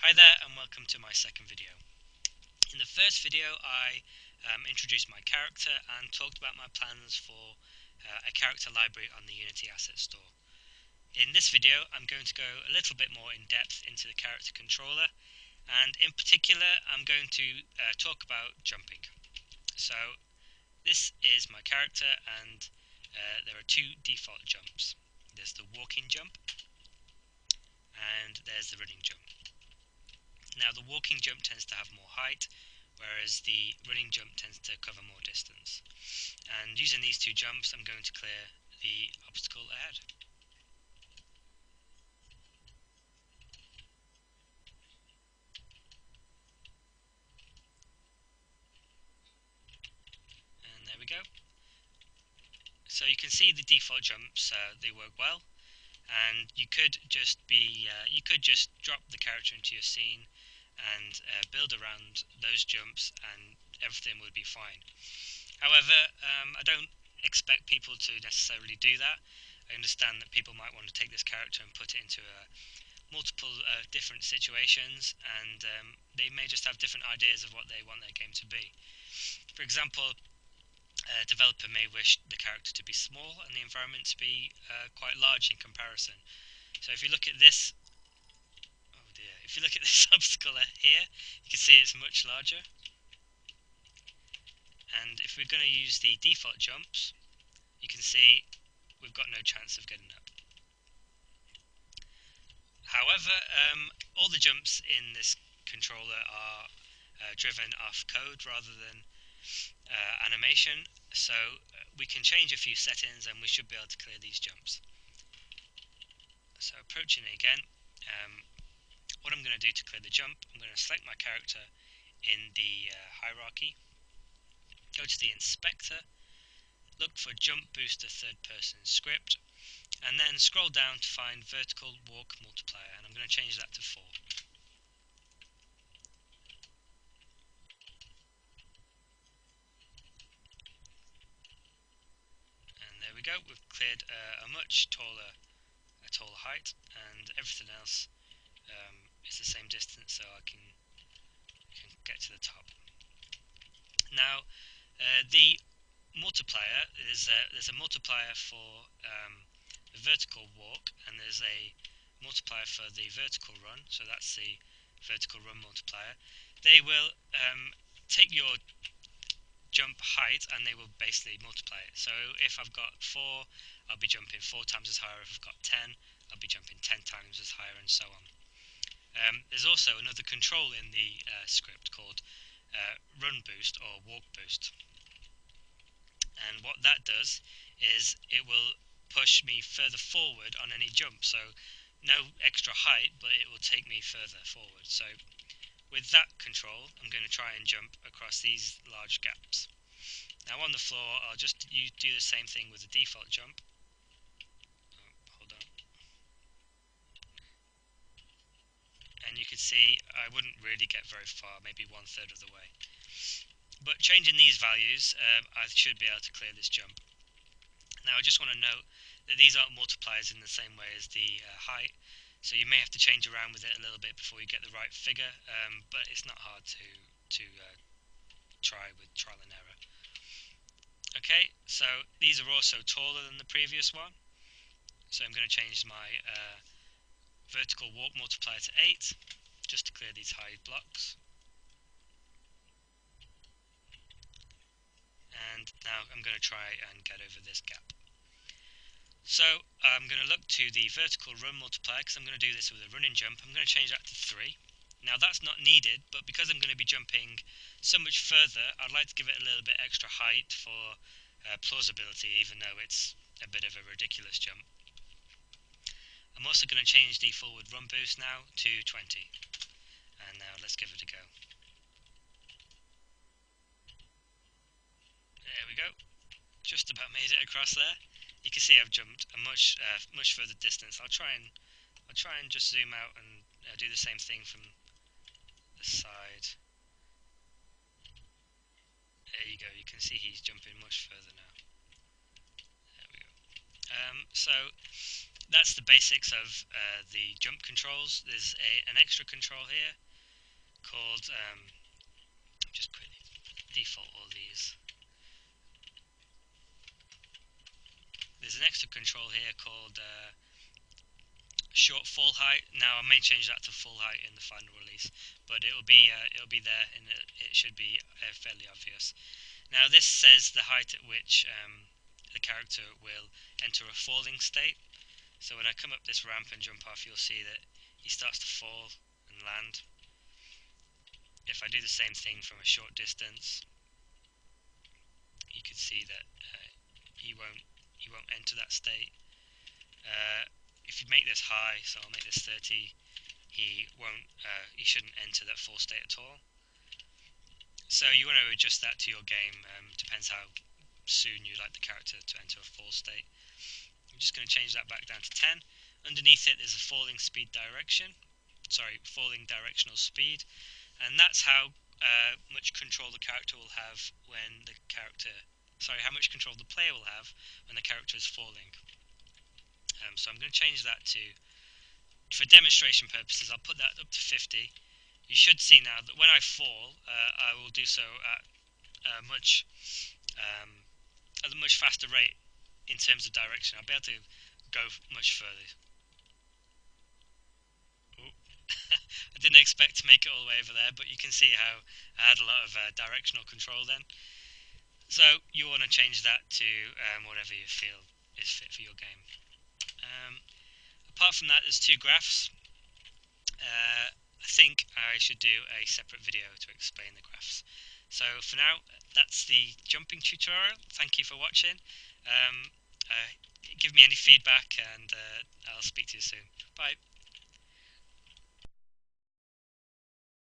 Hi there and welcome to my second video. In the first video I introduced my character and talked about my plans for a character library on the Unity Asset Store. In this video I'm going to go a little bit more in depth into the character controller, and in particular I'm going to talk about jumping. So this is my character and there are two default jumps. There's the walking jump and there's the running jump. Now the walking jump tends to have more height, whereas the running jump tends to cover more distance. And using these two jumps I'm going to clear the obstacle ahead. And there we go. So you can see the default jumps, they work well, and you could just drop the character into your scene and build around those jumps and everything would be fine. However, I don't expect people to necessarily do that. I understand that people might want to take this character and put it into multiple different situations, and they may just have different ideas of what they want their game to be. For example, a developer may wish the character to be small and the environment to be quite large in comparison. So if you look at this, oh dear, if you look at this obstacle here, you can see it's much larger. And if we're going to use the default jumps, you can see we've got no chance of getting up. However, all the jumps in this controller are driven off code rather than animation, so we can change a few settings and we should be able to clear these jumps. So approaching it again, what I'm going to do to clear the jump, I'm going to select my character in the hierarchy, go to the inspector, look for jump booster third person script, and then scroll down to find vertical walk multiplier, and I'm going to change that to 4. And there we go, we've cleared a much taller height, and everything else is the same distance, so I can get to the top. Now, the multiplier there's a multiplier for the vertical walk, and there's a multiplier for the vertical run. So that's the vertical run multiplier. They will take your jump height and they will basically multiply it. So if I've got 4, I'll be jumping 4 times as high. If I've got 10, I'll be jumping 10 times as higher, and so on. There's also another control in the script called run boost or walk boost, and what that does is it will push me further forward on any jump, so no extra height, but it will take me further forward. So with that control I'm going to try and jump across these large gaps. Now on the floor I'll just do the same thing with the default jump. Hold on. And you can see I wouldn't really get very far, maybe 1/3 of the way. But changing these values, I should be able to clear this jump. Now I just want to note that these aren't multipliers in the same way as the height, so you may have to change around with it a little bit before you get the right figure, but it's not hard to try with trial and error. Okay, so these are also taller than the previous one, so I'm going to change my vertical walk multiplier to 8, just to clear these high blocks. And now I'm going to try and get over this gap. So I'm going to look to the vertical run multiplier, because I'm going to do this with a running jump. I'm going to change that to 3. Now that's not needed, but because I'm going to be jumping so much further, I'd like to give it a little bit extra height for plausibility, even though it's a bit of a ridiculous jump. I'm also going to change the forward run boost now to 20. And now let's give it a go. There we go. Just about made it across there. You can see I've jumped a much further distance. I'll try and just zoom out and do the same thing from the side. There you go. You can see he's jumping much further now. There we go. So that's the basics of the jump controls. There's an extra control here called, just quickly default all these. There's an extra control here called short fall height. Now I may change that to full height in the final release, but it'll be there, and it should be fairly obvious. Now this says the height at which the character will enter a falling state. So when I come up this ramp and jump off, you'll see that he starts to fall and land. If I do the same thing from a short distance, you can see that he won't enter that state. If you make this high, so I'll make this 30, he shouldn't enter that full state at all. So you want to adjust that to your game. Depends how soon you like the character to enter a full state. I'm just going to change that back down to 10. Underneath it is a falling directional speed, and that's how much control the character will have when how much control the player will have when the character is falling. So I'm going to change that for demonstration purposes, I'll put that up to 50. You should see now that when I fall, I will do so at a much faster rate in terms of direction. I'll be able to go much further. Ooh. I didn't expect to make it all the way over there, but you can see how I had a lot of directional control then. So you want to change that to whatever you feel is fit for your game. Apart from that, there's two graphs. I think I should do a separate video to explain the graphs. So for now, that's the jumping tutorial. Thank you for watching. Give me any feedback, and I'll speak to you soon. Bye.